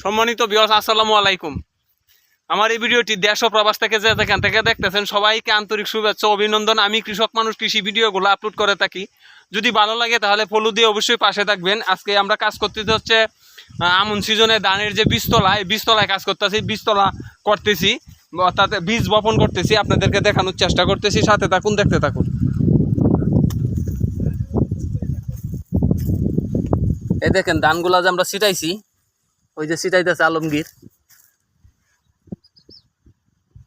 সম্মানিত ভিউয়ার্স, আসসালামু আলাইকুম। আমার এই ভিডিওটি দেশ ও প্রবাস থেকে যে যেখান থেকে দেখতেছেন সবাইকে আন্তরিক শুভেচ্ছা অভিনন্দন। আমি কৃষক মানুষ, কৃষি ভিডিওগুলো আপলোড করে থাকি। যদি ভালো লাগে তাহলে ফলো দিয়ে অবশ্যই পাশে থাকবেন। আজকে আমরা কাজ করতে হচ্ছে আমন সিজনে ধানের যে বীজতলা, এই বীজতলায় কাজ করতেছি, বীজতলা করতেছি, অর্থাৎ বীজ বপন করতেছি। আপনাদেরকে দেখানোর চেষ্টা করতেছি, সাথে থাকুন, দেখতে থাকুন। এই দেখেন ধানগুলা যে আমরা ছিটাইছি, ওই যে ছিটাইতেছে আলমগীর,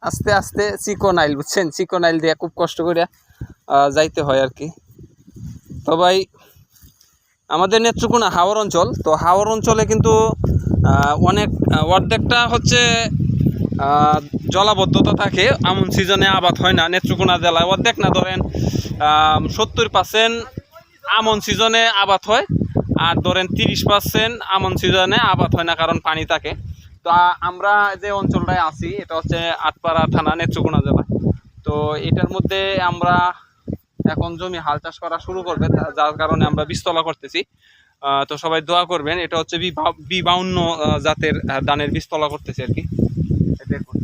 আস্তে আস্তে চিকন আইল, বুঝছেন, চিকন আইল দিয়ে খুব কষ্ট করে যাইতে হয় আর কি। তো ভাই, আমাদের নেত্রকোনা হাওর অঞ্চল, তো হাওর অঞ্চলে কিন্তু অনেক অর্ধেকটা হচ্ছে জলাবদ্ধতা থাকে। আমন সিজনে আবাদ হয় না নেত্রকোনা জেলায়, অর্ধেক না, ধরেন 70% আমন সিজনে আবাদ হয়, আর ধরেন 30% আমন সিজনে আবাদ হয় না, কারণ পানি থাকে। তো আমরা যে অঞ্চলটায় আছি এটা হচ্ছে আটপাড়া থানা, নেত্রকোনা জেলা। তো এটার মধ্যে আমরা এখন জমি হাল চাষ করা শুরু করবে, যার কারণে আমরা বীজতলা করতেছি। তো সবাই দোয়া করবেন। এটা হচ্ছে B52 জাতের ধানের বীজতলা করতেছি আর কি। দেখুন,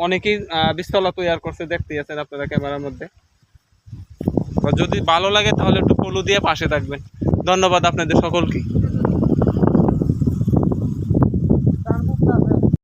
অনেকেই বীজতলা তৈরি করছে, দেখতেই আছেন আপনারা ক্যামেরার মধ্যে। যদি ভালো লাগে তাহলে একটু ফলো দিয়ে পাশে থাকবেন। ধন্যবাদ আপনাদের সকলকে।